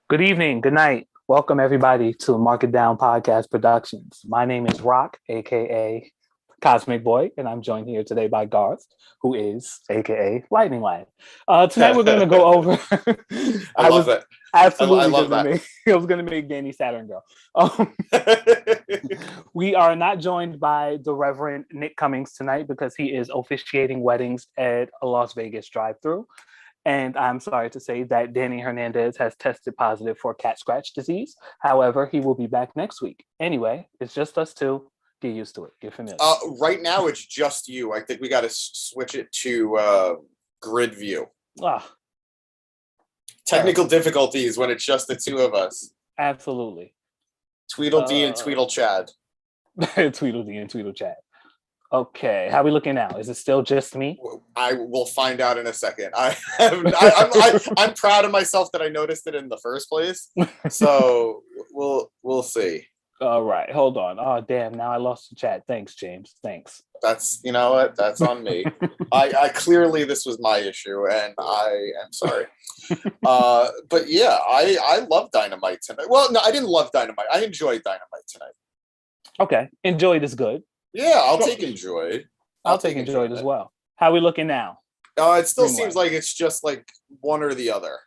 Good evening, good night. Welcome everybody to Mark It Down Podcast Productions. My name is Rock, aka Cosmic Boy, and I'm joined here today by Garth, who is aka Lightning Lad. Tonight we're going to go over. I love that. Absolutely, I love that. I was going to make Danny Saturn go. We are not joined by the Reverend Nick Cummings tonight because he is officiating weddings at a Las Vegas drive-thru. And I'm sorry to say that Danny Hernandez has tested positive for cat scratch disease. However, he will be back next week. Anyway, it's just us two. Get used to it. Get familiar. Right now, it's just you. I think we got to switch it to grid view. Technical difficulties when it's just the two of us. Absolutely. Tweedledee and Tweedle Chad. Tweedledee and Tweedle Chad. Okay, how are we looking now? Is it still just me? I will find out in a second. I'm proud of myself that I noticed it in the first place. So we'll see. All right, hold on. Oh, damn, now I lost the chat. Thanks, James. Thanks. That's, you know what? That's on me. I clearly, this was my issue, and I am sorry. But yeah, I love Dynamite tonight. Well, no, I didn't love Dynamite. I enjoyed Dynamite tonight. Okay, enjoyed is good. Yeah, I'll take enjoyed. I'll take enjoyed as well. How are we looking now? It still seems like it's just like one or the other.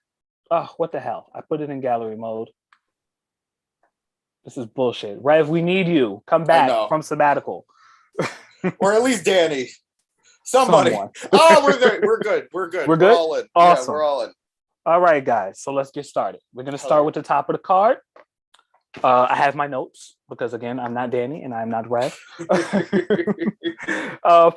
Oh, what the hell? I put it in gallery mode. This is bullshit. Rev, we need you. Come back from sabbatical. Or at least Danny. Somebody. Oh, we're there. We're good. We're good. We're good? All in. Awesome. Yeah, we're all in. All right, guys. So let's get started. We're going to start with the top of the card. I have my notes because, again, I'm not Danny and I'm not Rev.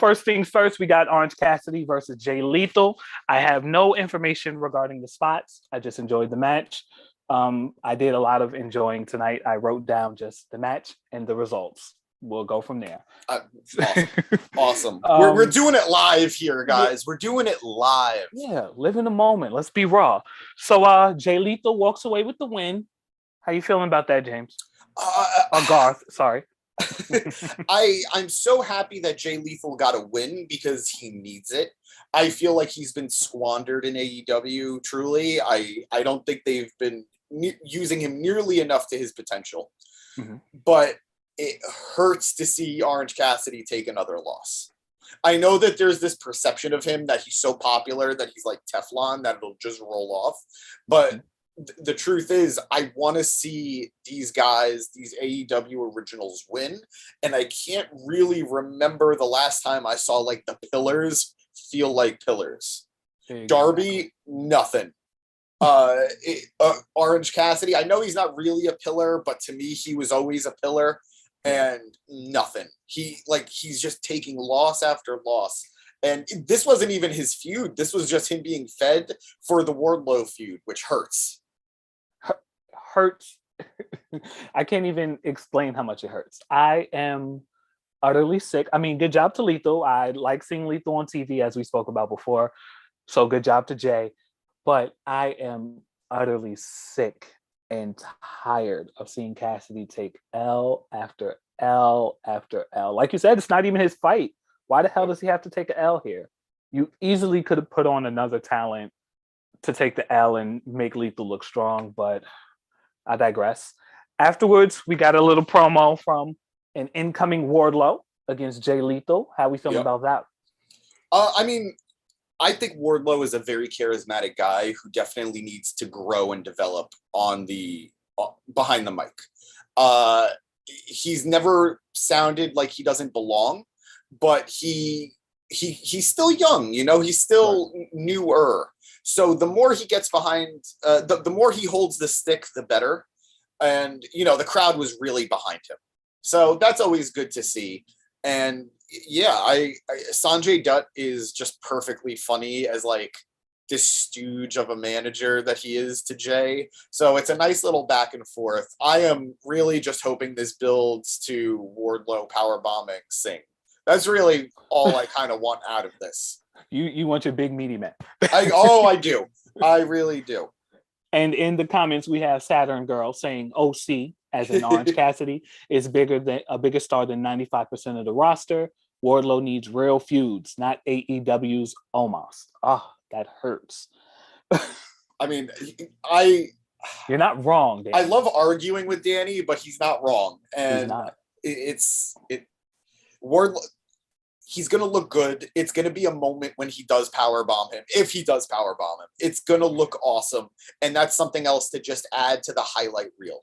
First things first, we got Orange Cassidy versus Jay Lethal. I have no information regarding the spots. I just enjoyed the match. I did a lot of enjoying tonight. I wrote down just the match and the results. We'll go from there. Awesome. We're doing it live here, guys. We're doing it live. Yeah, live in the moment. Let's be raw. So Jay Lethal walks away with the win. How you feeling about that, James? Garth, sorry. I'm so happy that Jay Lethal got a win because he needs it. I feel like he's been squandered in AEW, truly. I don't think they've been using him nearly enough to his potential. Mm-hmm. But it hurts to see Orange Cassidy take another loss. I know that there's this perception of him that he's so popular that he's like Teflon, that it'll just roll off. But the truth is, I want to see these guys, these AEW originals win. And I can't really remember the last time I saw like the pillars feel like pillars. Darby, nothing. Orange Cassidy, I know he's not really a pillar, but to me, he was always a pillar. And nothing. He's just taking loss after loss. And this wasn't even his feud. This was just him being fed for the Wardlow feud, which hurts. Hurts. I can't even explain how much it hurts. I am utterly sick. I mean, good job to Lethal. I like seeing Lethal on TV, as we spoke about before. So good job to Jay. But I am utterly sick and tired of seeing Cassidy take L after L after L. Like you said, it's not even his fight. Why the hell does he have to take an L here? You easily could have put on another talent to take the L and make Lethal look strong, but I digress. Afterwards, we got a little promo from an incoming Wardlow against Jay Lethal. How we feeling about that? I mean, I think Wardlow is a very charismatic guy who definitely needs to grow and develop on the behind the mic. He's never sounded like he doesn't belong, but he's still young, you know, he's still newer. So the more he gets behind, the more he holds the stick, the better. And, you know, the crowd was really behind him. So that's always good to see. And yeah, Sanjay Dutt is just perfectly funny as like this stooge of a manager that he is to Jay. So it's a nice little back and forth. I am really just hoping this builds to Wardlow powerbombing Singh. That's really all I kind of want out of this. You want your big meaty man. I do. I really do. And in the comments, we have Saturn Girl saying OC, as in Orange Cassidy, is a bigger star than 95% of the roster. Wardlow needs real feuds, not AEW's Omos. Oh, that hurts. I mean, I You're not wrong, Danny. I love arguing with Danny, but he's not wrong. And He's not. Wardlow, he's going to look good. It's going to be a moment when he does powerbomb him. If he does powerbomb him, it's going to look awesome. And that's something else to just add to the highlight reel.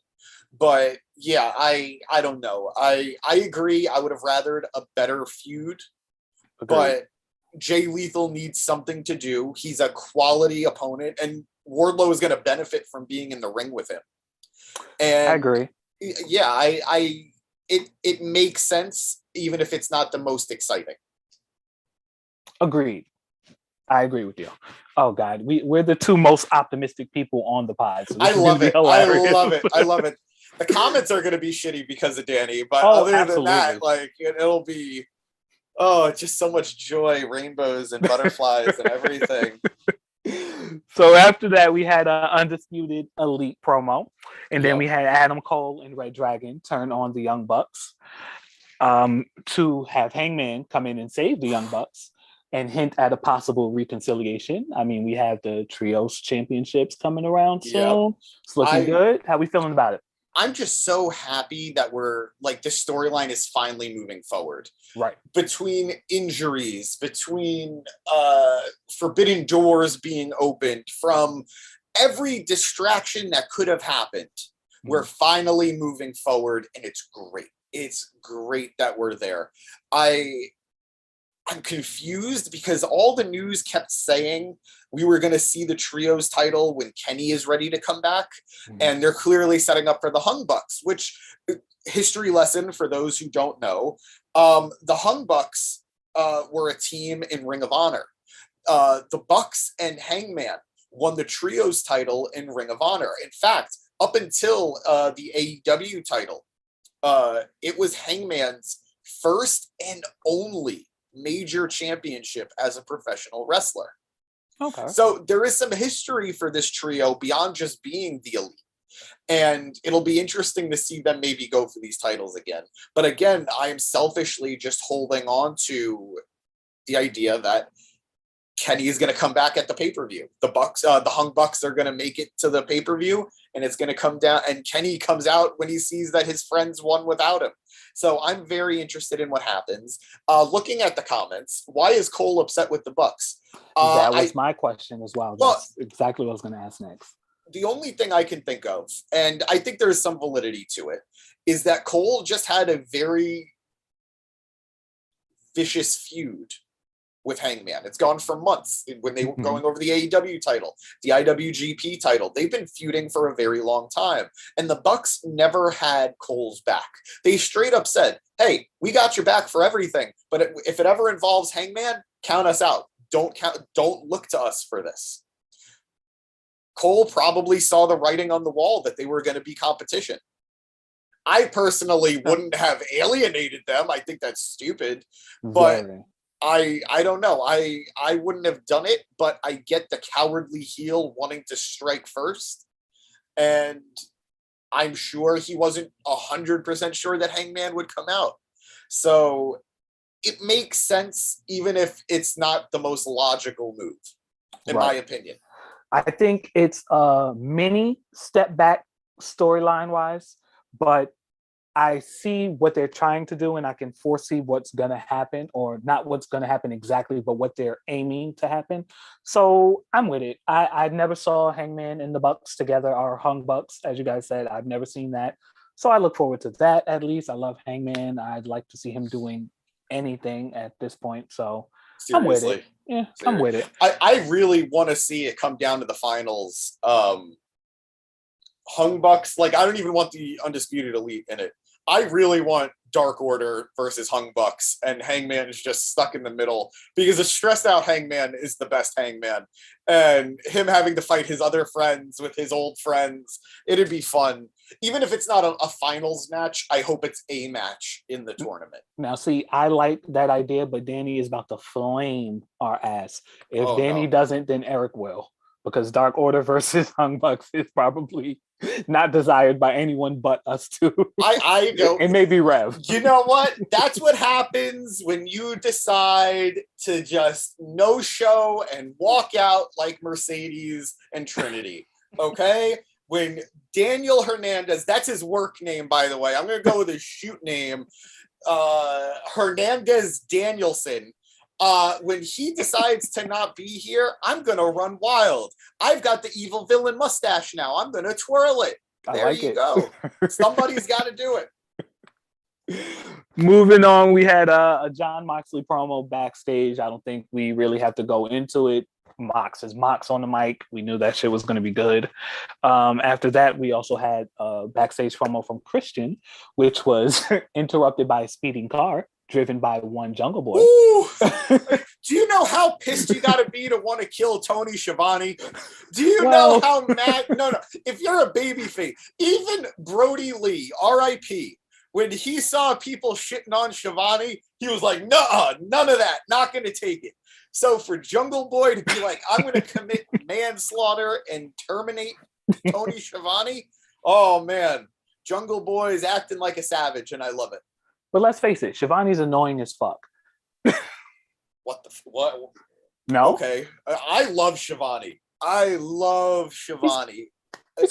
But yeah, I don't know. I agree. I would have rathered a better feud, but Jay Lethal needs something to do. He's a quality opponent, and Wardlow is going to benefit from being in the ring with him. And I agree. Yeah, it makes sense, even if it's not the most exciting. Agreed. I agree with you. Oh God, we're the two most optimistic people on the pod. So I love it. I love it. The comments are going to be shitty because of Danny, but other than that, like it'll be, just so much joy, rainbows and butterflies and everything. So after that, we had an Undisputed Elite promo, and then we had Adam Cole and Red Dragon turn on the Young Bucks to have Hangman come in and save the Young Bucks and hint at a possible reconciliation. I mean, we have the Trios Championships coming around soon. It's looking good. How we feeling about it? I'm just so happy that we're like this storyline is finally moving forward. Right. Between injuries, between forbidden doors being opened, from every distraction that could have happened, we're finally moving forward, and it's great. It's great that we're there. I'm confused because all the news kept saying we were going to see the Trios title when Kenny is ready to come back. And they're clearly setting up for the Hung Bucks, which, history lesson for those who don't know, the Hung Bucks were a team in Ring of Honor. The Bucks and Hangman won the Trios title in Ring of Honor. In fact, up until the AEW title, it was Hangman's first and only major championship as a professional wrestler. Okay. So there is some history for this trio beyond just being the Elite. And it'll be interesting to see them maybe go for these titles again. But again, I am selfishly just holding on to the idea that Kenny is going to come back at the pay-per-view. The Bucks, the Hung Bucks are going to make it to the pay-per-view, and it's going to come down, and Kenny comes out when he sees that his friends won without him. So I'm very interested in what happens. Looking at the comments, why is Cole upset with the Bucks? That was my question as well. That's exactly what I was going to ask next. The only thing I can think of, and I think there's some validity to it, is that Cole just had a very vicious feud with Hangman. It's gone for months when they were going over the AEW title, the IWGP title. They've been feuding for a very long time. And the Bucks never had Cole's back. They straight up said, hey, we got your back for everything, but if it ever involves Hangman, count us out. Don't look to us for this. Cole probably saw the writing on the wall that they were going to be competition. I personally wouldn't have alienated them. I think that's stupid, but I don't know. I wouldn't have done it, but I get the cowardly heel wanting to strike first. And I'm sure he wasn't 100% sure that Hangman would come out. So it makes sense, even if it's not the most logical move, in my opinion. I think it's a mini step back storyline wise, but I see what they're trying to do, and I can foresee what's going to happen, or not what's going to happen exactly, but what they're aiming to happen. So I'm with it. I never saw Hangman and the Bucks together, or Hung Bucks, as you guys said. I've never seen that. So I look forward to that, at least. I love Hangman. I'd like to see him doing anything at this point. So seriously. I'm with it. Yeah, seriously. I'm with it. I really want to see it come down to the finals. Hung Bucks, like, I don't even want the Undisputed Elite in it. I really want Dark Order versus Hung Bucks, and Hangman is just stuck in the middle, because a stressed out Hangman is the best Hangman, and him having to fight his other friends with his old friends, it'd be fun. Even if it's not a finals match, I hope it's a match in the tournament. Now, see, I like that idea, but Danny is about to flame our ass. If Danny doesn't, then Eric will, because Dark Order versus Hung Bucks is probably not desired by anyone but us two. I know. It may be Rev. You know what? That's what happens when you decide to just no show and walk out like Mercedes and Trinity. Okay? when Daniel Hernandez, that's his work name, by the way. I'm going to go with his shoot name, Hernandez Danielson. When he decides to not be here, I'm going to run wild. I've got the evil villain mustache now. I'm going to twirl it. There you go. Somebody's got to do it. Moving on, we had a John Moxley promo backstage. I don't think we really have to go into it. Mox is Mox on the mic. We knew that shit was going to be good. After that, we also had a backstage promo from Christian, which was interrupted by a speeding car driven by one Jungle Boy. Do you know how pissed you got to be to want to kill Tony Schiavone? Do you know how mad? No. If you're a babyface, even Brody Lee, R.I.P., when he saw people shitting on Schiavone, he was like, "Nuh-uh, none of that. Not going to take it." So for Jungle Boy to be like, "I'm going to commit manslaughter and terminate Tony Schiavone," oh man, Jungle Boy is acting like a savage, and I love it. But let's face it, Schiavone's annoying as fuck. What? No. Okay, I love Schiavone. It's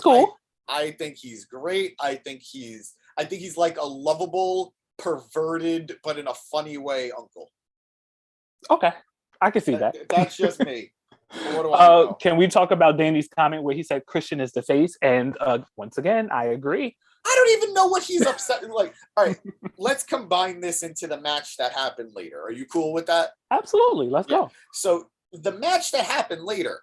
cool. I think he's great. I think he's like a lovable, perverted, but in a funny way, uncle. Okay, I can see that. That's just me. What do I know? Can we talk about Danny's comment where he said Christian is the face? And once again, I agree. I don't even know what he's upset. Like, all right, let's combine this into the match that happened later. Are you cool with that? Absolutely. Let's go. So the match that happened later,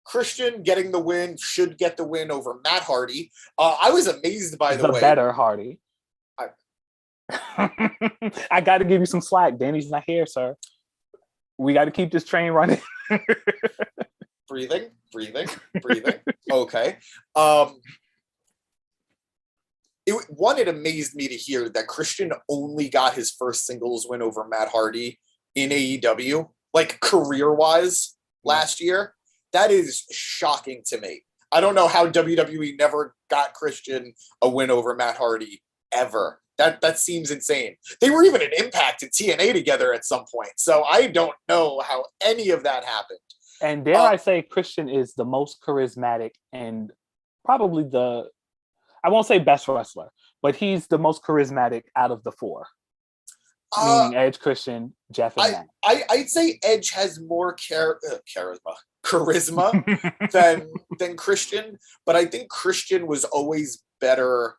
Christian getting the win, should get the win over Matt Hardy. I was amazed by the way. Better Hardy. I got to give you some slack. Danny's not here, sir. We got to keep this train running. breathing. Okay. It amazed me to hear that Christian only got his first singles win over Matt Hardy in AEW, like career-wise, last year. That is shocking to me. I don't know how WWE never got Christian a win over Matt Hardy ever. That seems insane. They were even an Impact and TNA together at some point. So I don't know how any of that happened. And dare I say, Christian is the most charismatic and probably I won't say best wrestler, but he's the most charismatic out of the four. Meaning Edge, Christian, Jeff, and Matt. I'd say Edge has more charisma than Christian, but I think Christian was always better.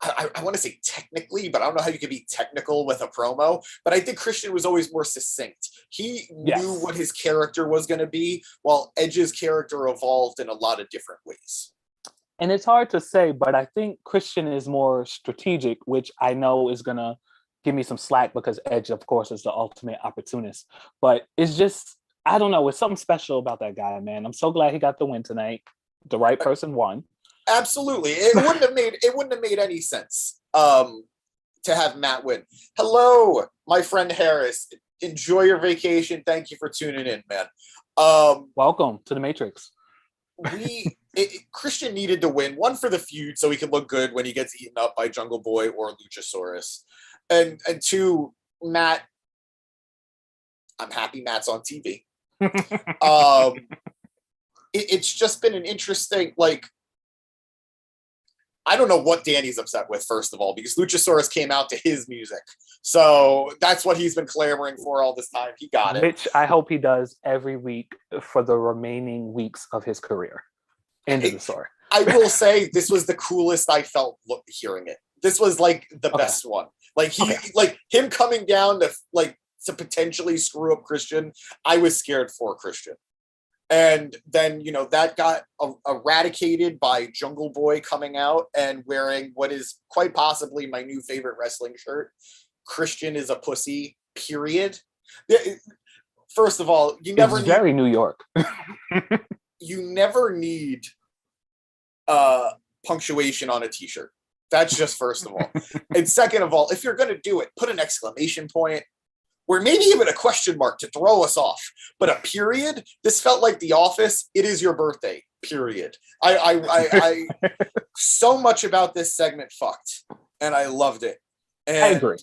I want to say technically, but I don't know how you can be technical with a promo. But I think Christian was always more succinct. He knew what his character was going to be, while Edge's character evolved in a lot of different ways. And it's hard to say, but I think Christian is more strategic, which I know is going to give me some slack because Edge, of course, is the ultimate opportunist. But it's just, I don't know. It's something special about that guy, man. I'm so glad he got the win tonight. The right person won. Absolutely. It wouldn't have made any sense to have Matt win. Hello, my friend Harris. Enjoy your vacation. Thank you for tuning in, man. Welcome to the Matrix. Christian needed to win, one for the feud so he could look good when he gets eaten up by Jungle Boy or Luchasaurus, and two, Matt. I'm happy Matt's on TV. It's just been an interesting, like, I don't know what Danny's upset with, first of all, because Luchasaurus came out to his music. So that's what he's been clamoring for all this time. He got it. Which I hope he does every week for the remaining weeks of his career. End of the story. I will say this was the coolest I felt hearing it. This was like the best one. Like like him coming down to potentially screw up Christian. I was scared for Christian. And then, that got eradicated by Jungle Boy coming out and wearing what is quite possibly my new favorite wrestling shirt. Christian is a pussy, period. First of all, it's very New York. You never need punctuation on a t-shirt. That's just first of all. And second of all, if you're going to do it, put an exclamation point or maybe even a question mark to throw us off. But a period, this felt like The Office. It is your birthday, period. I so much about this segment fucked, and I loved it. And I agree.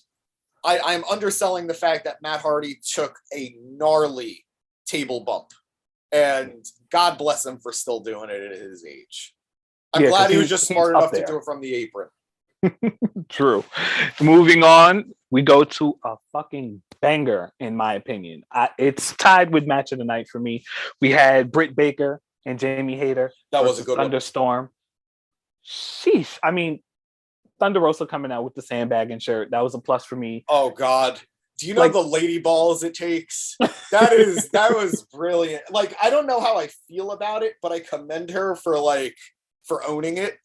I'm underselling the fact that Matt Hardy took a gnarly table bump And God bless him for still doing it at his age. I'm glad he was just smart enough to do it from the apron. True. Moving on, we go to a fucking banger, in my opinion. It's tied with match of the night for me. We had Britt Baker and Jamie Hayter. That was a good Thunderstorm. Sheesh. I mean, Thunder Rosa coming out with the sandbagging shirt. That was a plus for me. Oh, God. Do you know the lady balls it takes? That was brilliant. Like, I don't know how I feel about it, but I commend her for owning it.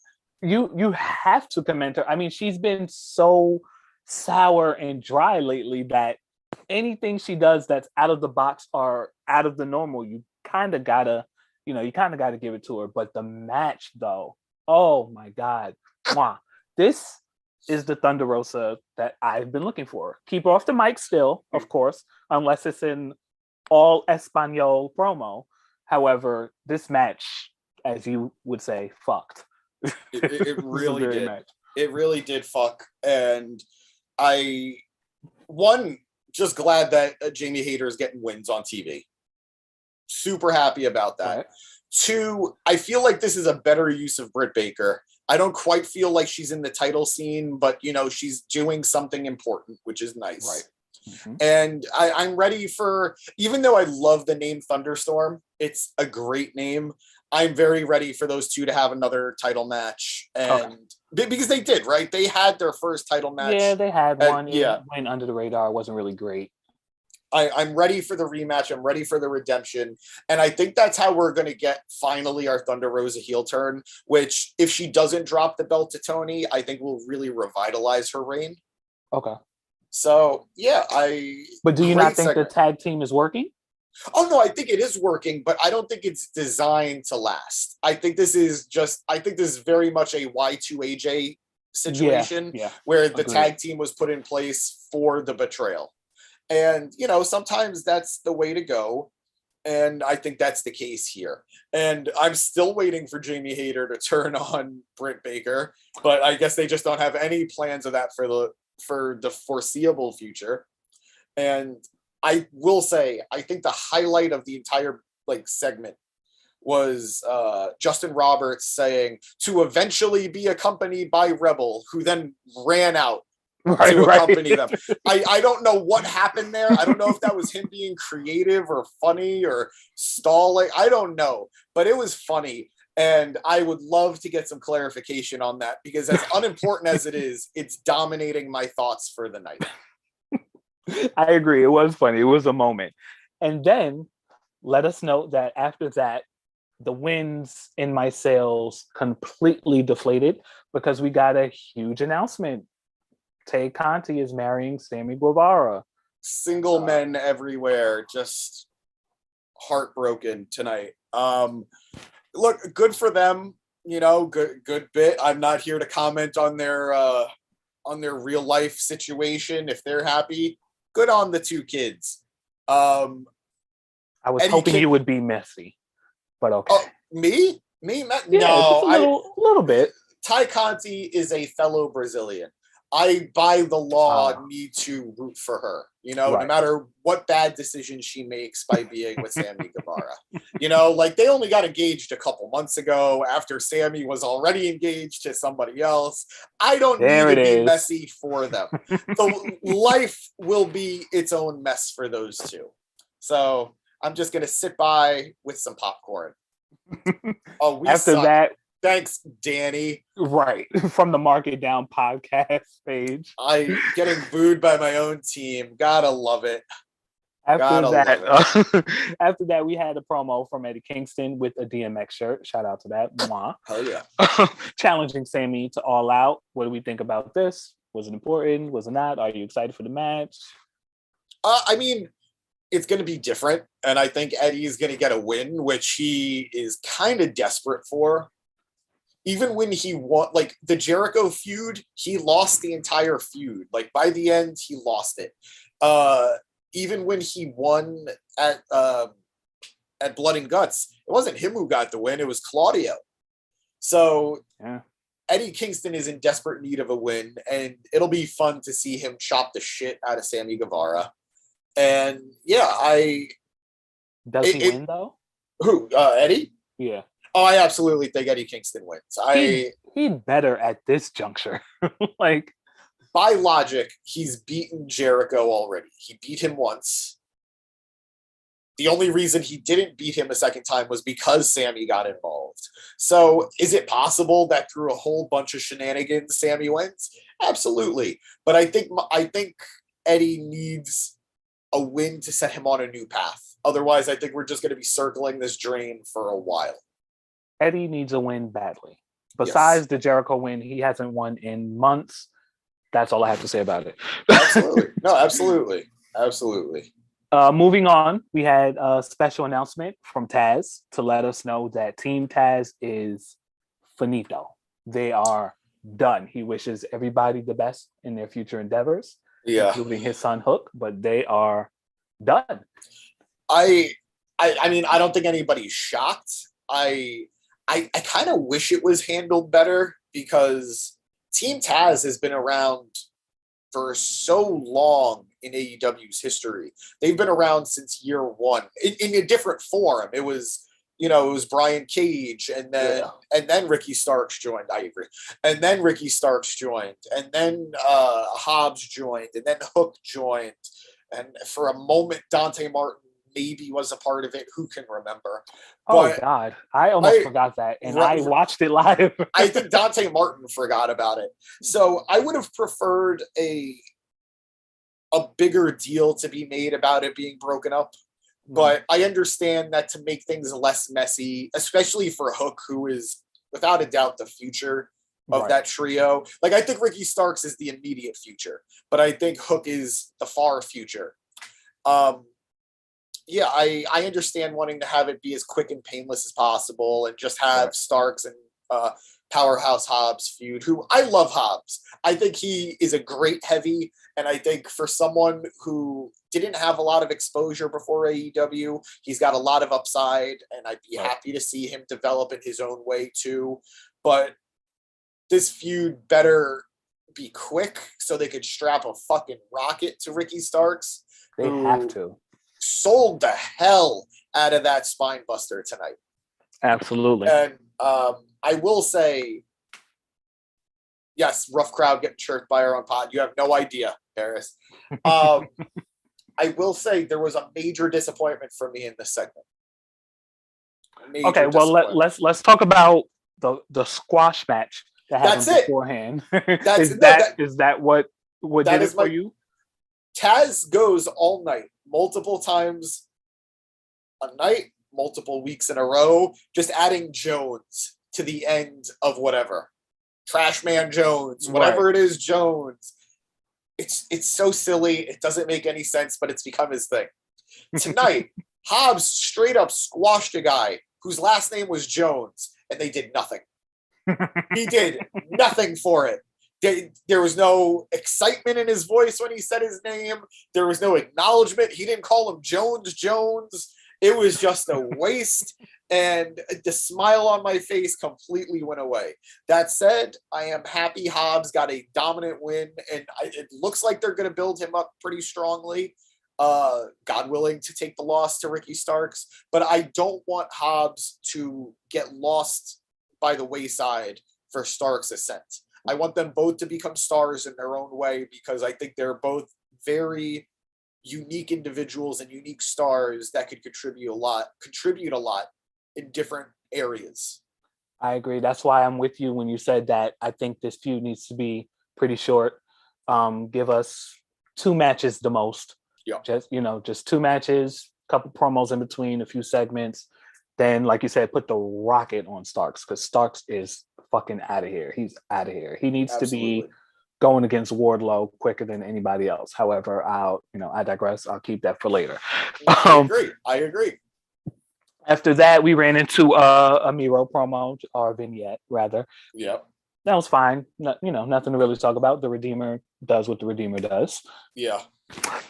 You have to commend her. I mean, she's been so sour and dry lately that anything she does that's out of the box or out of the normal, you kind of gotta give it to her. But the match, though, oh my God, mwah. This is the Thunder Rosa that I've been looking for. Keep her off the mic still, of course, unless it's in all Espanol promo. However, this match, as you would say, fucked. It really did. Match. It really did fuck. And just glad that Jamie Hayter is getting wins on TV. Super happy about that. Right. 2, I feel like this is a better use of Britt Baker. I don't quite feel like she's in the title scene, but she's doing something important, which is nice. Right. Mm-hmm. And I'm ready for, even though I love the name Thunderstorm, it's a great name. I'm very ready for those two to have another title match. And because they did, right? They had their first title match. Yeah, they had one. It went under the radar. It wasn't really great. I'm ready for the rematch. I'm ready for the redemption. And I think that's how we're going to get finally our Thunder Rosa heel turn, which if she doesn't drop the belt to Tony, I think will really revitalize her reign. Okay. So, yeah, But do you not think the tag team is working? Oh, no, I think it is working, but I don't think it's designed to last. I think this is very much a Y2AJ situation where the tag team was put in place for the betrayal. And, sometimes that's the way to go. And I think that's the case here. And I'm still waiting for Jamie Hayter to turn on Britt Baker, but I guess they just don't have any plans of that for the foreseeable future. And I will say, I think the highlight of the entire segment was Justin Roberts saying to eventually be accompanied by Rebel, who then ran out to accompany them. I don't know what happened there. I don't know if that was him being creative or funny or stalling. I don't know, but it was funny. And I would love to get some clarification on that because as unimportant as it is, it's dominating my thoughts for the night. I agree. It was funny. It was a moment. And then let us know that after that, the wins in my sales completely deflated because we got a huge announcement. Tayconti is marrying Sammy Guevara. Single men everywhere, just heartbroken tonight. Look, good for them. Good bit. I'm not here to comment on their real life situation. If they're happy, good on the two kids. I was hoping you would be messy, but okay. Oh, me? Yeah, no, just a little bit. Tayconti is a fellow Brazilian. I, by the law, need to root for her, no matter what bad decision she makes by being with Sammy Guevara. They only got engaged a couple months ago after Sammy was already engaged to somebody else. I don't need to be messy for them. The life will be its own mess for those two. So I'm just going to sit by with some popcorn. After that. Thanks, Danny. Right. From the Mark It Down podcast page. I getting booed by my own team. Gotta love it. After that, we had a promo from Eddie Kingston with a DMX shirt. Shout out to that. Mwah. Hell yeah. Challenging Sammy to All Out. What do we think about this? Was it important? Was it not? Are you excited for the match? I mean, it's going to be different. And I think Eddie is going to get a win, which he is kind of desperate for. Even when he won, the Jericho feud, he lost the entire feud. By the end, he lost it. Even when he won at Blood and Guts, it wasn't him who got the win. It was Claudio. So Eddie Kingston is in desperate need of a win, and it'll be fun to see him chop the shit out of Sammy Guevara. And does he win though? Who? Eddie? Yeah. Oh, I absolutely think Eddie Kingston wins. He'd better at this juncture. Like, by logic, he's beaten Jericho already. He beat him once. The only reason he didn't beat him a second time was because Sammy got involved. So is it possible that through a whole bunch of shenanigans, Sammy wins? Absolutely. But I think Eddie needs a win to set him on a new path. Otherwise, I think we're just going to be circling this drain for a while. Eddie needs a win badly. Besides Yes. the Jericho win, he hasn't won in months. That's all I have to say about it. Absolutely. No, absolutely. Absolutely. Moving on, we had a special announcement from Taz to let us know that Team Taz is finito. They are done. He wishes everybody the best in their future endeavors, including his son Hook, but they are done. I mean, I don't think anybody's shocked. I kind of wish it was handled better because Team Taz has been around for so long in AEW's history. They've been around since year one in a different form. It was Brian Cage and then Ricky Starks joined. I agree. And then Ricky Starks joined, and then Hobbs joined, and then Hook joined. And for a moment, Dante Martin maybe was a part of it. Who can remember? But God, I almost forgot that, and I watched it live. I think Dante Martin forgot about it. So I would have preferred a bigger deal to be made about it being broken up. But I understand that to make things less messy, especially for Hook, who is without a doubt the future of that trio. Like, I think Ricky Starks is the immediate future, but I think Hook is the far future. Yeah, I understand wanting to have it be as quick and painless as possible and just have Starks and Powerhouse Hobbs feud, who I love Hobbs. I think he is a great heavy, and I think for someone who didn't have a lot of exposure before AEW, he's got a lot of upside, and I'd be happy to see him develop in his own way too. But this feud better be quick so they could strap a fucking rocket to Ricky Starks. They have to. Sold the hell out of that spine buster tonight. Absolutely. And I will say, yes, rough crowd getting chirped by our own pod. You have no idea, Harris. I will say there was a major disappointment for me in this segment. Okay, well let's talk about the squash match that happened beforehand. Is that what did it for you? Taz goes all night, multiple times a night, multiple weeks in a row, just adding Jones to the end of whatever. Trash Man Jones, whatever it is, Jones. It's so silly. It doesn't make any sense, but it's become his thing. Tonight, Hobbs straight up squashed a guy whose last name was Jones, and they did nothing. He did nothing for it. There was no excitement in his voice when he said his name. There was no acknowledgement. He didn't call him Jones. It was just a waste. And the smile on my face completely went away. That said, I am happy Hobbs got a dominant win, and it looks like they're going to build him up pretty strongly. God willing, to take the loss to Ricky Starks. But I don't want Hobbs to get lost by the wayside for Starks' ascent. I want them both to become stars in their own way, because I think they're both very unique individuals and unique stars that could contribute a lot in different areas. I agree. That's why I'm with you when you said that. I think this feud needs to be pretty short. Give us 2 matches the most. Yeah. Just 2 matches, couple promos in between, a few segments. Then, like you said, put the rocket on Starks, because Starks is fucking out of here. He's out of here. He needs to be going against Wardlow quicker than anybody else. However, I digress. I'll keep that for later. I agree. After that, we ran into a Miro promo, or vignette, rather. Yep. That was fine. Nothing to really talk about. The Redeemer does what the Redeemer does. Yeah.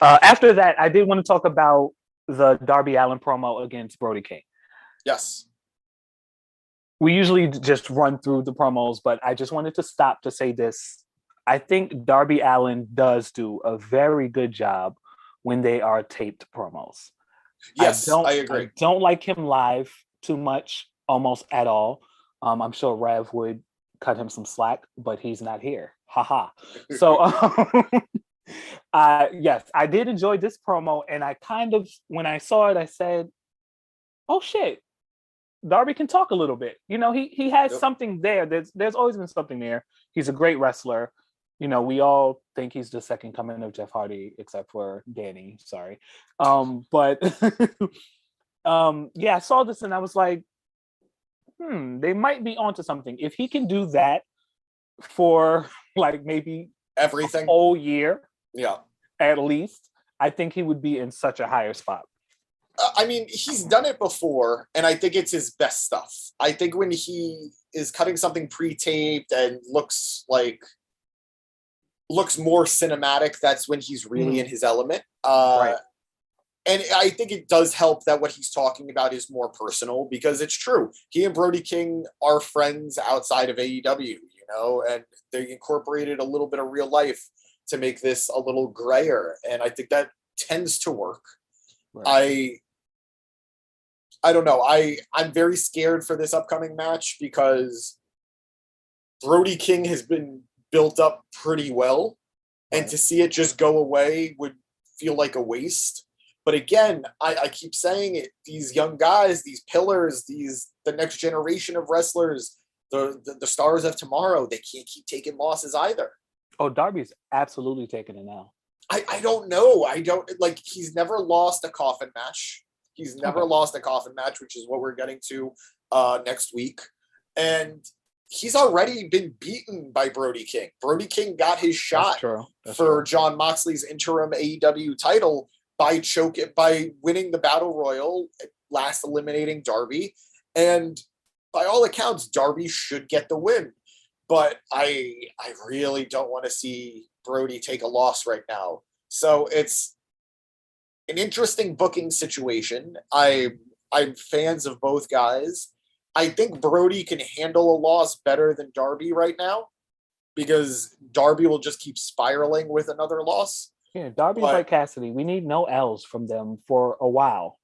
After that, I did want to talk about the Darby Allin promo against Brody King. Yes. We usually just run through the promos, but I just wanted to stop to say this. I think Darby Allin does do a very good job when they are taped promos. Yes, I agree. I don't like him live too much, almost at all. I'm sure Rev would cut him some slack, but he's not here. Haha. So yes, I did enjoy this promo, and I kind of, when I saw it, I said, "Oh shit, Darby can talk a little bit." You know, he has something there. There's always been something there. He's a great wrestler. You know, we all think he's the second coming of Jeff Hardy, except for Danny. Sorry, but yeah, I saw this and I was like, they might be onto something. If he can do that for like maybe everything a whole year, yeah, at least, I think he would be in such a higher spot. I mean, he's done it before, and I think it's his best stuff. I think when he is cutting something pre-taped and looks more cinematic, that's when he's really in his element. Right. And I think it does help that what he's talking about is more personal, because it's true. He and Brody King are friends outside of AEW, you know, and they incorporated a little bit of real life to make this a little grayer. And I think that tends to work. Right. I don't know. I'm very scared for this upcoming match because Brody King has been built up pretty well. Right. And to see it just go away would feel like a waste. But again, I keep saying it, these young guys, these pillars, the next generation of wrestlers, the stars of tomorrow, they can't keep taking losses either. Oh, Darby's absolutely taking it now. I don't know. I don't, like, he's never lost a coffin match. He's never lost a coffin match, which is what we're getting to next week. And he's already been beaten by Brody King. Brody King got his shot for Jon Moxley's interim AEW title by winning the Battle Royal, last eliminating Darby. And by all accounts, Darby should get the win. But I really don't want to see Brody take a loss right now. So it's an interesting booking situation. I'm fans of both guys. I think Brody can handle a loss better than Darby right now, because Darby will just keep spiraling with another loss. Yeah, Darby's like Cassidy. We need no L's from them for a while.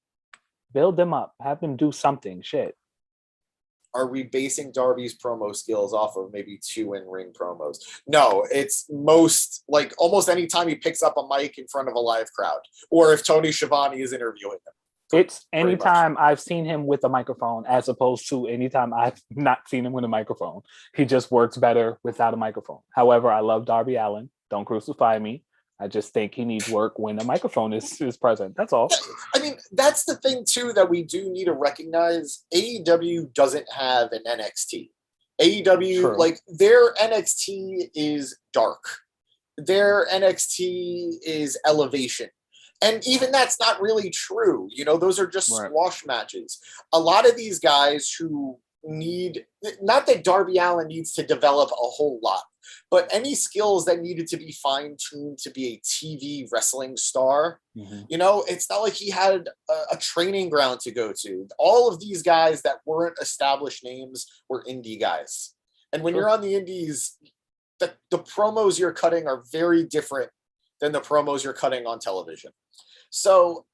Build them up. Have them do something. Shit. Are we basing Darby's promo skills off of maybe 2 in-ring promos? No, it's almost any time he picks up a mic in front of a live crowd, or if Tony Schiavone is interviewing him. It's anytime I've seen him with a microphone, as opposed to anytime I've not seen him with a microphone. He just works better without a microphone. However, I love Darby Allin. Don't crucify me. I just think he needs work when a microphone is present. That's all. I mean, that's the thing, too, that we do need to recognize. AEW doesn't have an NXT. AEW, like, their NXT is dark. Their NXT is elevation. And even that's not really true. You know, those are just squash matches. A lot of these guys who need, not that Darby Allin needs to develop a whole lot, but any skills that needed to be fine-tuned to be a TV wrestling star, you know, it's not like he had a training ground to go to. All of these guys that weren't established names were indie guys. And when you're on the indies, the promos you're cutting are very different than the promos you're cutting on television. So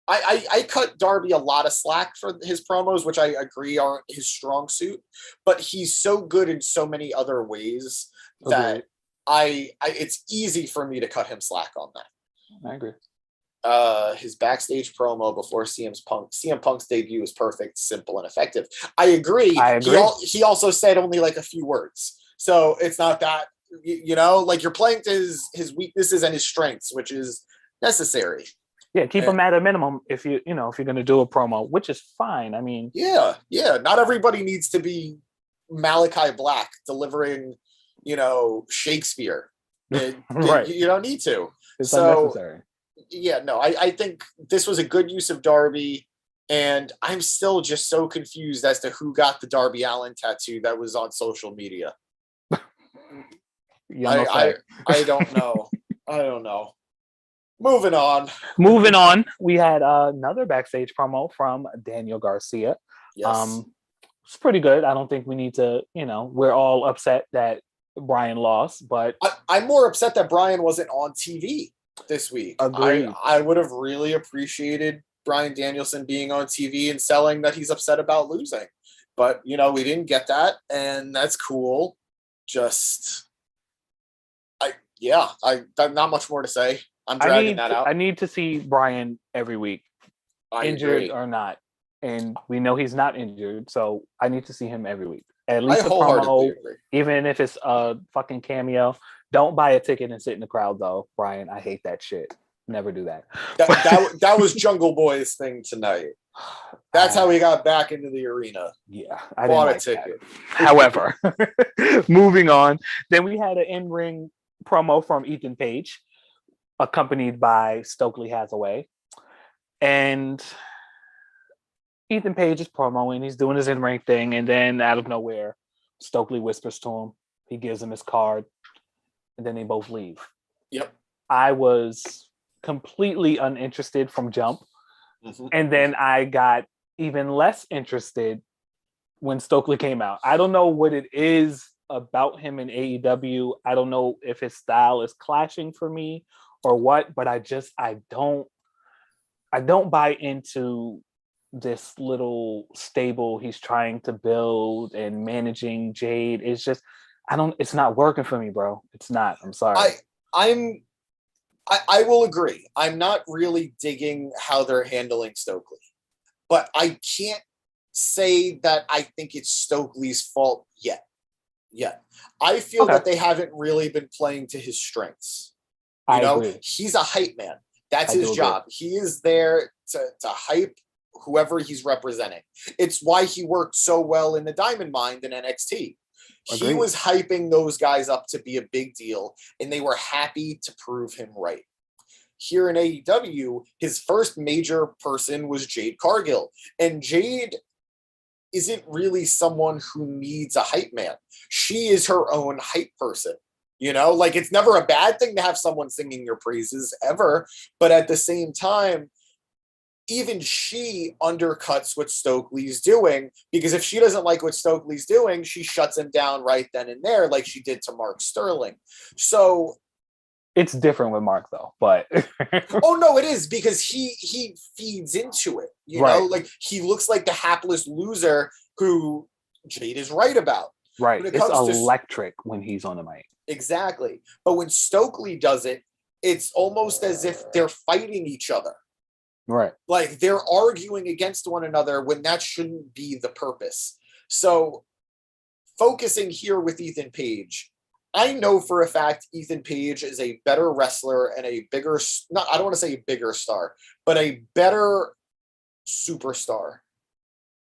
I cut Darby a lot of slack for his promos, which I agree aren't his strong suit, but he's so good in so many other ways that it's easy for me to cut him slack on that. I agree. His backstage promo before CM Punk's debut was perfect, simple, and effective. I agree. He also said only like a few words, so it's not that, you know, like, you're playing to his weaknesses and his strengths, which is necessary. Yeah, keep them at a minimum if you're going to do a promo, which is fine. I mean, yeah. Not everybody needs to be Malachi Black delivering, you know, Shakespeare. Right. You don't need to. It's unnecessary. Yeah, no, I think this was a good use of Darby, and I'm still just so confused as to who got the Darby Allin tattoo that was on social media. I don't know. I don't know. Moving on. We had another backstage promo from Daniel Garcia. Yes. It's pretty good. I don't think we need to, we're all upset that Brian lost, but I'm more upset that Brian wasn't on TV this week. Agreed. I would have really appreciated Bryan Danielson being on TV and selling that he's upset about losing. But, we didn't get that, and that's cool. Not much more to say. I'm dragging that out. I need to see Bryan every week, injured or not. And we know he's not injured, so I need to see him every week. At least a promo, even if it's a fucking cameo. Don't buy a ticket and sit in the crowd, though, Bryan. I hate that shit. Never do that. That was Jungle Boy's thing tonight. That's how he got back into the arena. Yeah, I bought a ticket. However, moving on. Then we had an in-ring promo from Ethan Page, accompanied by Stokely Hathaway. And Ethan Page is promoing. He's doing his in-ring thing. And then out of nowhere, Stokely whispers to him. He gives him his card. And then they both leave. Yep. I was completely uninterested from jump. Mm-hmm. And then I got even less interested when Stokely came out. I don't know what it is about him in AEW. I don't know if his style is clashing for me or what, but I don't buy into this little stable he's trying to build and managing Jade. It's just, it's not working for me, bro. It's not. I'm sorry. I will agree. I'm not really digging how they're handling Stokely, but I can't say that I think it's Stokely's fault yet. I feel that they haven't really been playing to his strengths. Agree. He's a hype man. That's his job. He is there to hype whoever he's representing. It's why he worked so well in the Diamond Mine in NXT. He was hyping those guys up to be a big deal, and they were happy to prove him right. Here in AEW, his first major person was Jade Cargill, and Jade isn't really someone who needs a hype man. She is her own hype person. It's never a bad thing to have someone singing your praises ever, but at the same time, even she undercuts what Stokely's doing, because if she doesn't like what Stokely's doing, she shuts him down right then and there, like she did to Mark Sterling. So it's different with Mark, though. But oh no, it is, because he feeds into it. You know, like he looks like the hapless loser who Jade is right about. Right, it's electric when he's on the mic. Exactly, but when Stokely does it, it's almost as if they're fighting each other. Right. Like they're arguing against one another when that shouldn't be the purpose. So focusing here with Ethan Page, I know for a fact Ethan Page is a better wrestler and a bigger, I don't want to say a bigger star, but a better superstar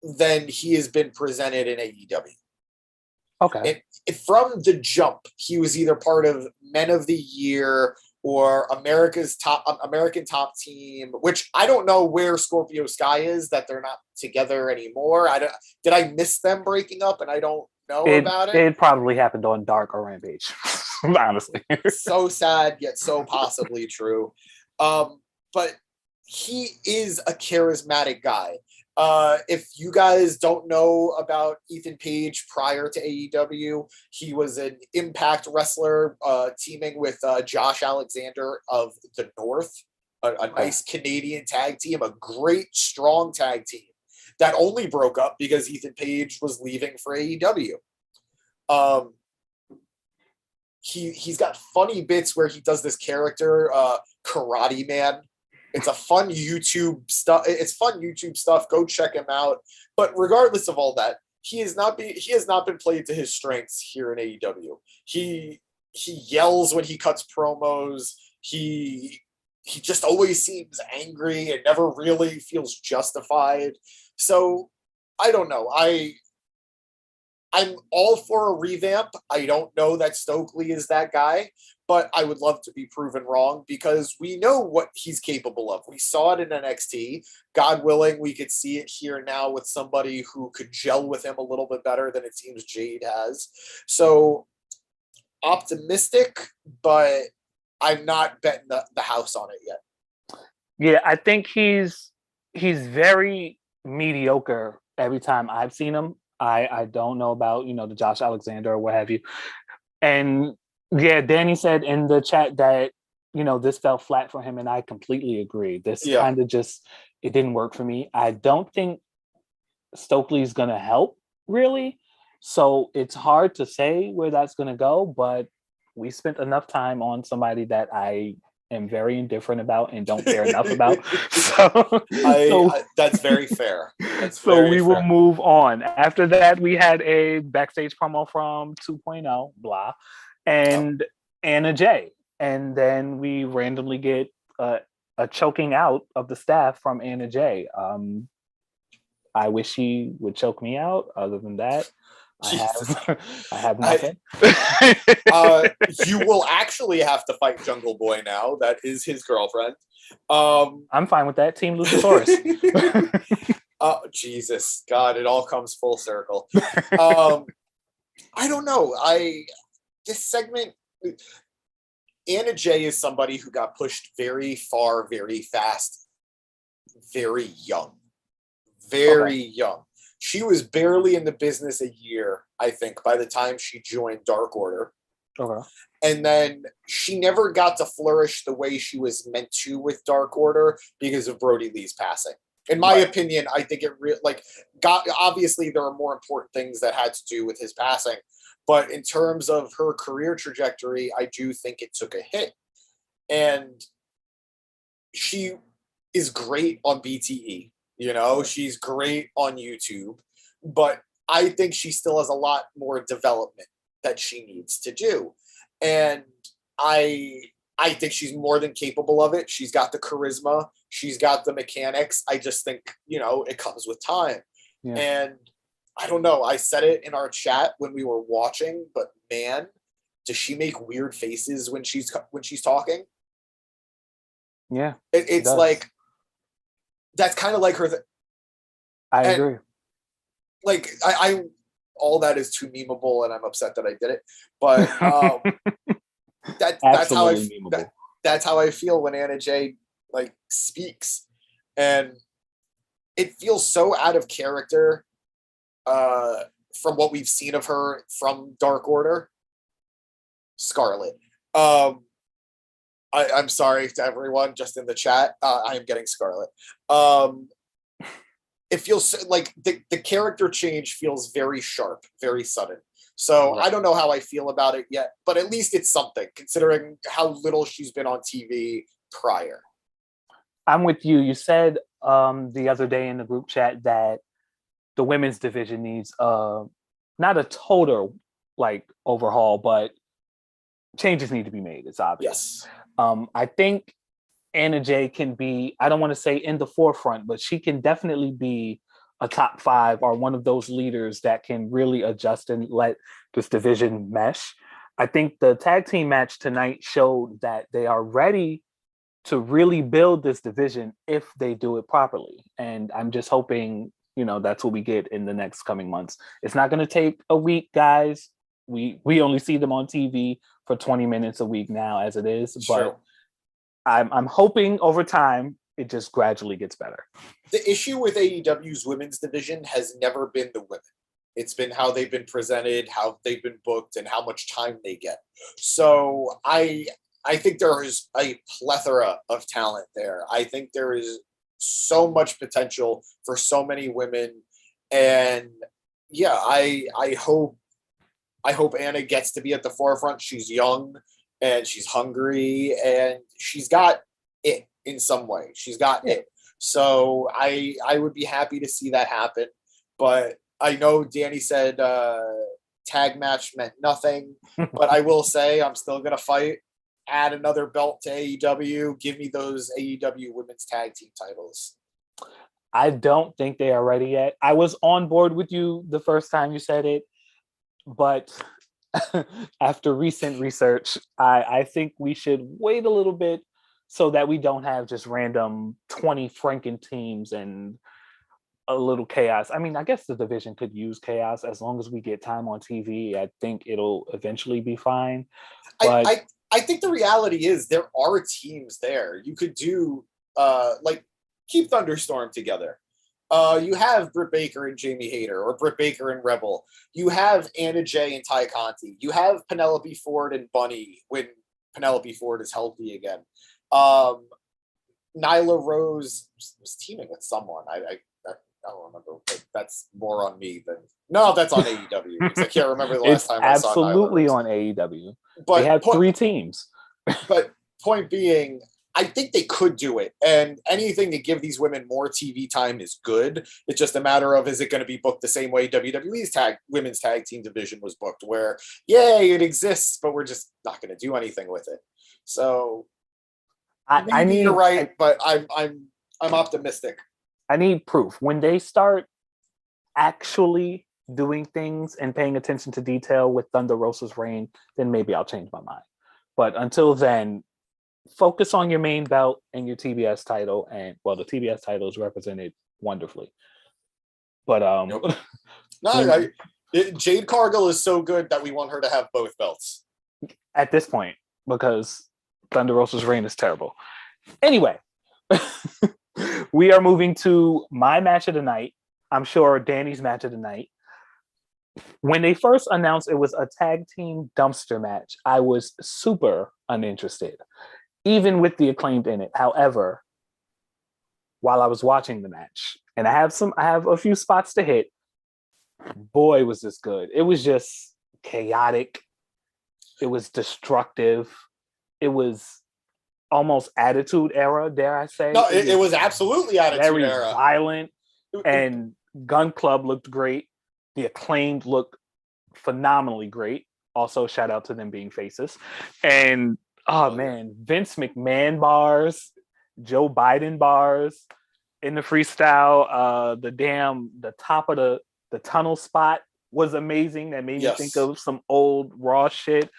than he has been presented in AEW. Okay. From the jump, he was either part of Men of the Year or American Top Team, which I don't know where Scorpio Sky is, that they're not together anymore. Did I miss them breaking up and I don't know about it? It probably happened on Dark or Rampage, honestly. So sad, yet so possibly true. But he is a charismatic guy. If you guys don't know about Ethan Page prior to AEW, he was an Impact wrestler teaming with Josh Alexander of the North, a nice Canadian tag team, a great, strong tag team that only broke up because Ethan Page was leaving for AEW. He's got funny bits where he does this character, Karate Man. It's a fun YouTube stuff. It's fun YouTube stuff. Go check him out. But regardless of all that, he has not been played to his strengths here in AEW. He yells when he cuts promos. He just always seems angry and never really feels justified. So I don't know. I'm all for a revamp. I don't know that Stokely is that guy, but I would love to be proven wrong because we know what he's capable of. We saw it in NXT. God willing, we could see it here now with somebody who could gel with him a little bit better than it seems Jade has. So optimistic, but I'm not betting the house on it yet. Yeah, I think he's very mediocre every time I've seen him. I don't know about, the Josh Alexander or what have you. And yeah, Danny said in the chat that, this fell flat for him. And I completely agree. This kind of just It didn't work for me. I don't think Stokely's going to help, really. So it's hard to say where that's going to go, but we spent enough time on somebody that I am very indifferent about and don't care enough about. That's very fair. That's so very we will fair. move on. After that, we had a backstage promo from 2.0, blah, and Anna Jay. And then we randomly get a choking out of the staff from Anna Jay. I wish she would choke me out. Other than that, I have nothing. You will actually have to fight Jungle Boy now. That is his girlfriend. I'm fine with that. Team Luchasaurus. Jesus, God, it all comes full circle. I don't know. This segment, Anna Jay is somebody who got pushed very far, very fast, very young. Very young. She was barely in the business a year, I think, by the time she joined Dark Order. Okay. And then she never got to flourish the way she was meant to with Dark Order because of Brody Lee's passing. In my opinion, I think it obviously there are more important things that had to do with his passing, but in terms of her career trajectory, I do think it took a hit. And she is great on BTE. You know, she's great on YouTube, but I think she still has a lot more development that she needs to do. And I think she's more than capable of it. She's got the charisma. She's got the mechanics. I just think, it comes with time. Yeah. And I don't know. I said it in our chat when we were watching, but man, does she make weird faces when she's talking? Yeah. It's like, that's kind of like her. I agree. Like I all that is too memeable, and I'm upset that I did it. But that's how I feel when Anna Jay speaks, and it feels so out of character from what we've seen of her from Dark Order. Scarlet. I'm sorry to everyone just in the chat. I am getting Scarlet. It feels like the character change feels very sharp, very sudden. So I don't know how I feel about it yet, but at least it's something, considering how little she's been on TV prior. I'm with you. You said the other day in the group chat that the women's division needs not a total overhaul, but changes need to be made. It's obvious. Yes. I think Anna Jay can be, I don't want to say in the forefront, but she can definitely be a top 5 or one of those leaders that can really adjust and let this division mesh. I think the tag team match tonight showed that they are ready to really build this division if they do it properly. And I'm just hoping, that's what we get in the next coming months. It's not going to take a week, guys. We only see them on TV for 20 minutes a week now as it is, but I'm hoping over time it just gradually gets better. The issue with AEW's women's division has never been the women. It's been how they've been presented, how they've been booked, and how much time they get. So I think there is a plethora of talent there. I think there is so much potential for so many women. And yeah, I hope Anna gets to be at the forefront. She's young and she's hungry and she's got it in some way. She's got it. So I would be happy to see that happen. But I know Danny said tag match meant nothing, but I will say I'm still going to fight. Add another belt to AEW. Give me those AEW women's tag team titles. I don't think they are ready yet. I was on board with you the first time you said it, but after recent research, I think we should wait a little bit so that we don't have just random 20 Franken teams and a little chaos. I mean, I guess the division could use chaos as long as we get time on TV. I think it'll eventually be fine. But I think the reality is there are teams there. You could do keep Thunderstorm together. You have Britt Baker and Jamie Hayter, or Britt Baker and Rebel. You have Anna Jay and Tayconti. You have Penelope Ford and Bunny when Penelope Ford is healthy again. Nyla Rose was teaming with someone. I don't remember. But that's more on me than that's on AEW. Because I can't remember the last time I saw Nyla Rose. Absolutely on AEW. But they have 3 teams. But point being, I think they could do it, and anything to give these women more TV time is good. It's just a matter of, is it going to be booked the same way WWE's women's tag team division was booked, where yay, it exists, but we're just not going to do anything with it. So I mean, you're right, but I'm optimistic. I need proof. When they start actually doing things and paying attention to detail with Thunder Rosa's reign, then maybe I'll change my mind. But until then, focus on your main belt and your TBS title, and the TBS title is represented wonderfully. But Jade Cargill is so good that we want her to have both belts at this point, because Thunder Rosa's reign is terrible. Anyway, we are moving to my match of the night. I'm sure Danny's match of the night. When they first announced it was a tag team dumpster match, I was super uninterested, even with the Acclaimed in it. However, while I was watching the match, and I have a few spots to hit, boy, was this good. It was just chaotic. It was destructive. It was almost Attitude Era, dare I say. No, it was absolutely Attitude Era. Very violent, and Gun Club looked great. The Acclaimed looked phenomenally great. Also, shout out to them being faces. And man, Vince McMahon bars, Joe Biden bars in the freestyle. The top of the tunnel spot was amazing. That made me think of some old Raw shit.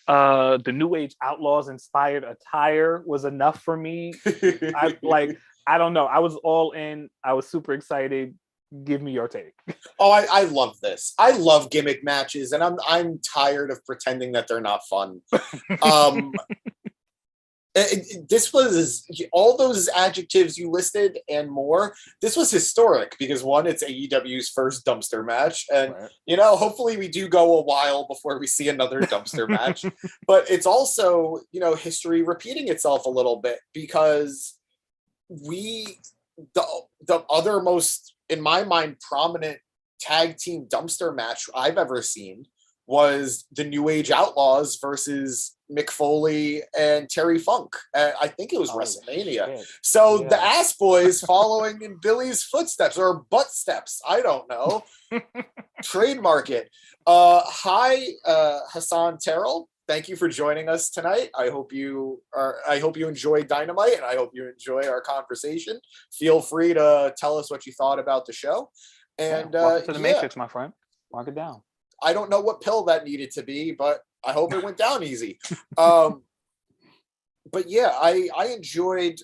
The New Age Outlaws inspired attire was enough for me. I don't know. I was all in. I was super excited. Give me your take. Oh, I love this. I love gimmick matches, and I'm tired of pretending that they're not fun. This was all those adjectives you listed and more. This was historic because, one, it's AEW's first dumpster match, and hopefully we do go a while before we see another dumpster match. But it's also, history repeating itself a little bit, because the other most, in my mind, prominent tag team dumpster match I've ever seen was the New Age Outlaws versus Mick Foley and Terry Funk. I think it was WrestleMania. Shit. So the Ass Boys following in Billy's footsteps, or butt steps. I don't know. Trademark it. Hi, Hassan Terrell. Thank you for joining us tonight. I hope you enjoy Dynamite, and I hope you enjoy our conversation. Feel free to tell us what you thought about the show. And welcome to the Matrix, my friend. Mark it down. I don't know what pill that needed to be, but I hope it went down easy. But yeah, I enjoyed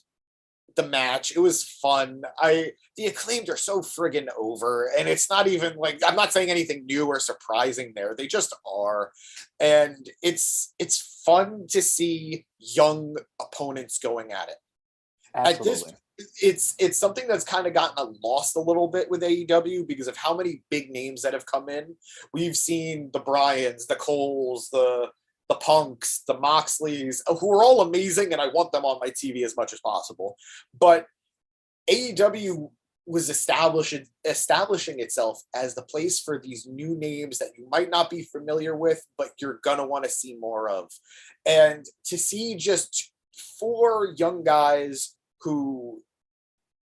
the match. It was fun. The Acclaimed are so friggin' over, and it's not even like, I'm not saying anything new or surprising there. They just are. And it's fun to see young opponents going at it. Absolutely. It's something that's kind of gotten lost a little bit with AEW because of how many big names that have come in. We've seen the Bryans, the Coles, the Punks, the Moxleys, who are all amazing, and I want them on my TV as much as possible. But AEW was establishing itself as the place for these new names that you might not be familiar with, but you're gonna want to see more of. And to see just 4 young guys who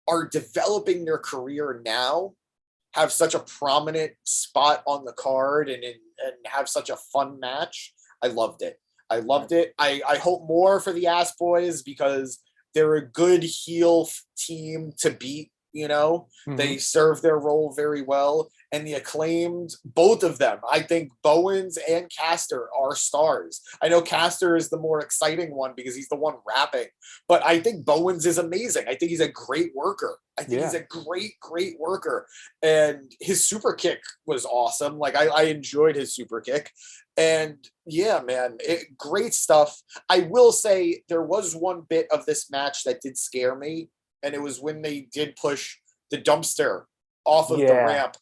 are developing their career now have such a prominent spot on the card and have such a fun match. I loved it. I hope more for the Ass Boys because they're a good heel team to beat. They serve their role very well. And the Acclaimed, both of them, I think Bowens and Caster are stars. I know Caster is the more exciting one because he's the one rapping, but I think Bowens is amazing. I think he's a great worker. He's a great, great worker. And his super kick was awesome. Like I enjoyed his super kick. And yeah, man, great stuff. I will say there was one bit of this match that did scare me. And it was when they did push the dumpster off of the ramp,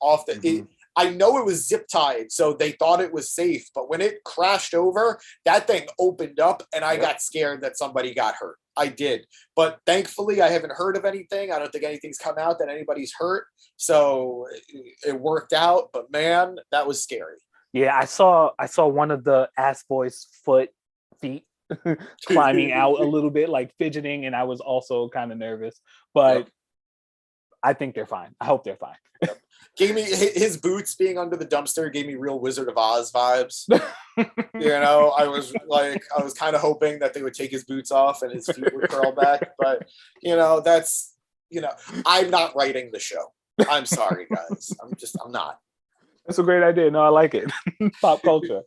I know it was zip tied, so they thought it was safe. But when it crashed over, that thing opened up, and I got scared that somebody got hurt. I did. But thankfully, I haven't heard of anything. I don't think anything's come out that anybody's hurt. So it worked out. But man, that was scary. Yeah, I saw one of the ass boys' feet climbing out a little bit, like fidgeting, and I was also kind of nervous. But I think they're fine. I hope they're fine. Gave me his boots being under the dumpster gave me real Wizard of Oz vibes. I was kind of hoping that they would take his boots off and his feet would curl back, but I'm not writing the show. I'm sorry, guys. I'm not. That's a great idea. No, I like it. Pop culture.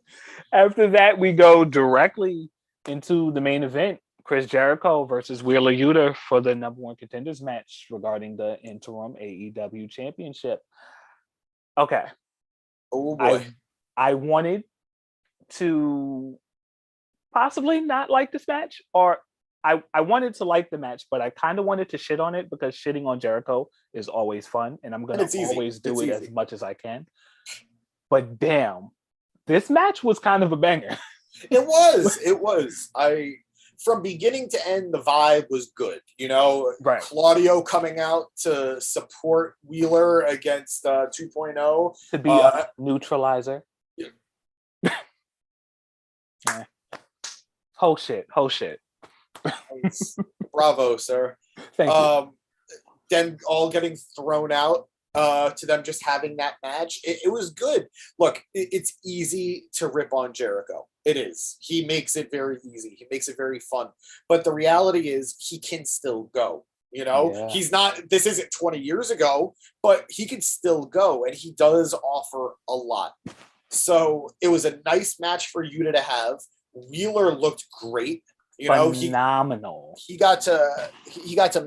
After that, we go directly into the main event. Chris Jericho versus Wheeler Yuta for the number one contenders match regarding the interim AEW championship. Okay. Oh boy. I wanted to possibly not like this match, or I wanted to like the match, but I kind of wanted to shit on it because shitting on Jericho is always fun, and I'm going to always do it as much as I can. But damn, this match was kind of a banger. It was. From beginning to end, the vibe was good. Right. Claudio coming out to support Wheeler against 2.0. To be a neutralizer. Yeah. Yeah. Whole shit. Bravo, sir. Thank you. Them all getting thrown out. To them just having that match. It was good. Look, it's easy to rip on Jericho. It is. He makes it very easy. He makes it very fun. But the reality is he can still go. He's not, this isn't 20 years ago, but he can still go, and he does offer a lot. So it was a nice match for Yuta to have. Wheeler looked great. Phenomenal. He got to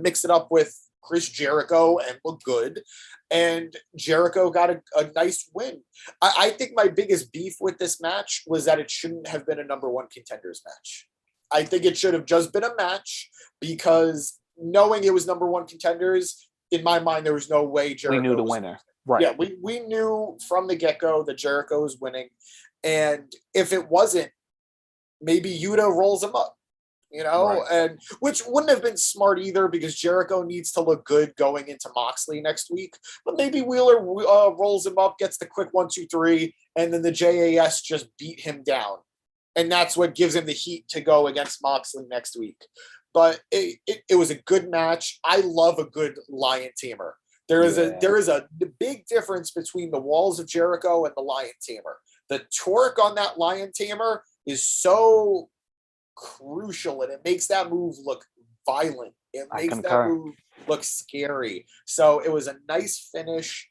mix it up with Chris Jericho and look good, and Jericho got a nice win. I think my biggest beef with this match was that it shouldn't have been a number one contenders match. I think it should have just been a match, because knowing it was number one contenders, in my mind, there was no way Jericho. We knew the winner. Right. Yeah, we knew from the get-go that Jericho was winning, and if it wasn't, maybe Yuta rolls him up. Right. And which wouldn't have been smart either, because Jericho needs to look good going into Moxley next week. But maybe Wheeler rolls him up, gets the quick 1, 2, 3, and then the JAS just beat him down. And that's what gives him the heat to go against Moxley next week. But it was a good match. I love a good Lion Tamer. There is a big difference between the Walls of Jericho and the Lion Tamer. The torque on that Lion Tamer is so crucial, and it makes that move look violent. It makes that move look scary. So it was a nice finish.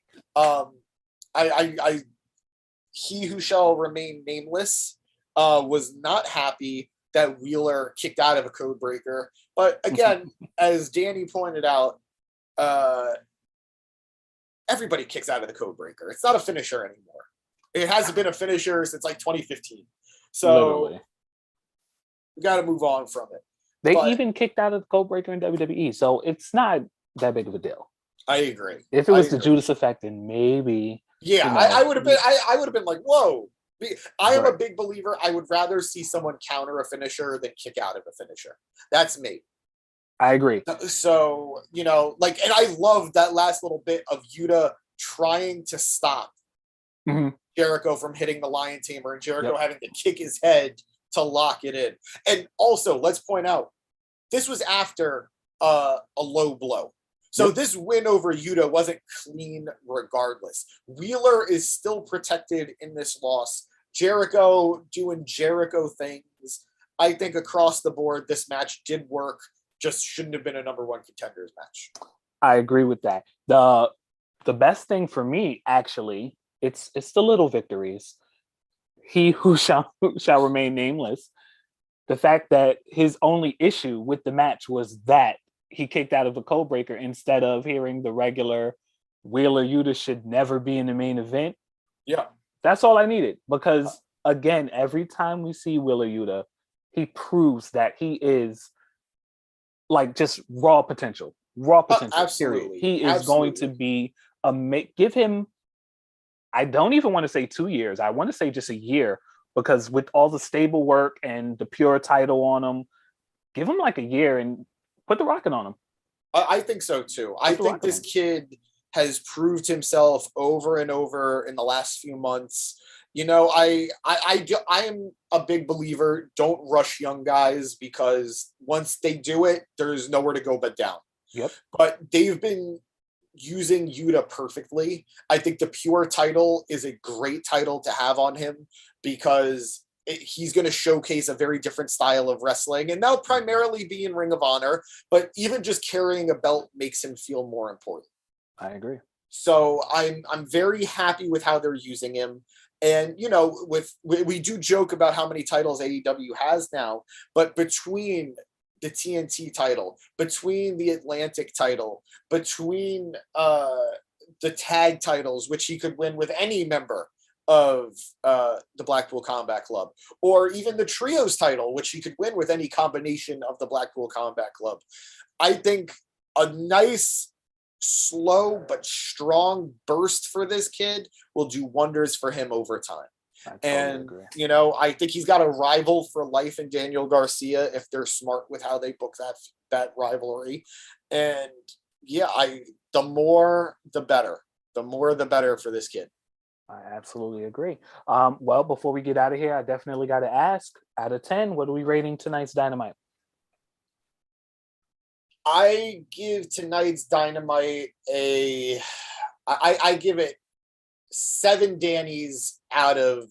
He who shall remain nameless was not happy that Wheeler kicked out of a code breaker. But again, as Danny pointed out, everybody kicks out of the code breaker. It's not a finisher anymore. It hasn't been a finisher since like 2015. So literally. We got to move on from it. They even kicked out of the code breaker in WWE, so it's not that big of a deal. I agree. If it was the Judas effect, then maybe. Yeah, I would have been. I would have been like, "Whoa!" I am a big believer. I would rather see someone counter a finisher than kick out of a finisher. That's me. I agree. So and I love that last little bit of Yuta trying to stop Jericho from hitting the Lion Tamer, and Jericho having to kick his head to lock it in. And also, let's point out, this was after a low blow. So this win over Yuta wasn't clean regardless. Wheeler is still protected in this loss. Jericho doing Jericho things. I think across the board, this match did work. Just shouldn't have been a number one contenders match. I agree with that. The best thing for me, actually, it's the little victories. He who shall remain nameless. The fact that his only issue with the match was that he kicked out of a code breaker instead of hearing the regular Wheeler Yuta should never be in the main event. Yeah. That's all I needed, because again, every time we see Wheeler Yuta, he proves that he is like just raw potential. Absolutely. Period. He is going to be give him, I don't even want to say 2 years. I want to say just a year, because with all the stable work and the pure title on him, give him like a year and put the rocket on him. I think so too. I think this kid has proved himself over and over in the last few months. You know, I am a big believer. Don't rush young guys, because once they do it, there's nowhere to go but down. Yep. But they've been using Yuta perfectly. I think the pure title is a great title to have on him, because he's going to showcase a very different style of wrestling, and that'll primarily be in Ring of Honor, but even just carrying a belt makes him feel more important. I agree. So I'm very happy with how they're using him. And, you know, we do joke about how many titles AEW has now, but between the TNT title, between the Atlantic title, between the tag titles, which he could win with any member of the Blackpool Combat Club, or even the trios title, which he could win with any combination of the Blackpool Combat Club. I think a nice, slow but strong burst for this kid will do wonders for him over time. Totally agree. You know, I think he's got a rival for life in Daniel Garcia if they're smart with how they book that rivalry. And yeah, the more the better. The more the better for this kid. I absolutely agree. Well, before we get out of here, I definitely got to ask, out of 10, what are we rating tonight's Dynamite? I give tonight's Dynamite I give it 7 Dannies out of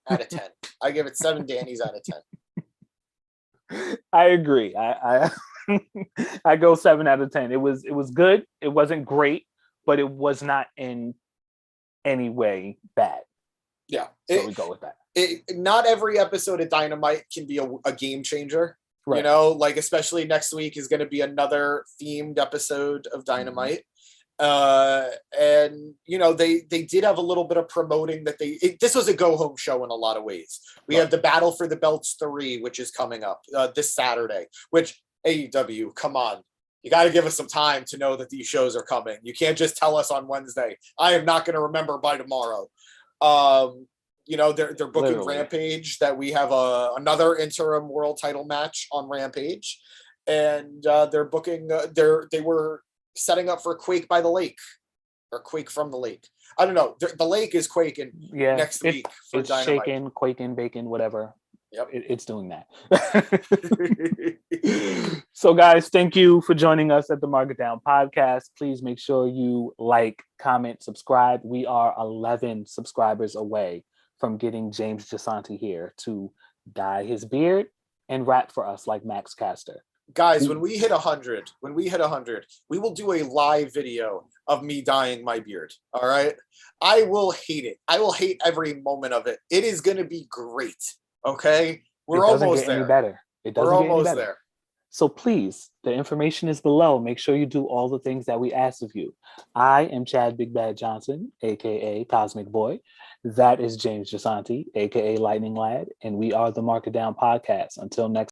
10. I give it 7 Dannies out of 10. I agree. I I go 7 out of 10. It was good. It wasn't great, but it was not in any way bad. Yeah. So we go with that. Not every episode of Dynamite can be a game changer. Right. You know, like especially next week is going to be another themed episode of Dynamite. And you know, they did have a little bit of promoting that this was a go home show in a lot of ways. We have the Battle for the Belts 3, which is coming up this Saturday, which AEW, come on. You got to give us some time to know that these shows are coming. You can't just tell us on Wednesday. I am not going to remember by tomorrow. You know, they're booking Literally. Rampage, that we have another interim world title match on Rampage, and they're booking. They were setting up for Quake by the Lake, or Quake from the Lake. I don't know. The lake is quaking next week for it's Dynamite. Shaking, quaking, baking, whatever. Yep. It's doing that. So guys, thank you for joining us at the Mark It Down podcast. Please make sure you like, comment, subscribe. We are 11 subscribers away from getting James Gisanti here to dye his beard and rap for us like Max Caster. Guys, when we hit 100, we will do a live video of me dyeing my beard. All right. I will hate it. I will hate every moment of it. It is going to be great. Okay. We're almost there. Any better. It doesn't We're get any almost better. there. So please, the information is below. Make sure you do all the things that we asked of you. I am Chad Big Bad Johnson, aka Cosmic Boy. That is James Gisanti, aka Lightning Lad, and we are the Mark It Down podcast. Until next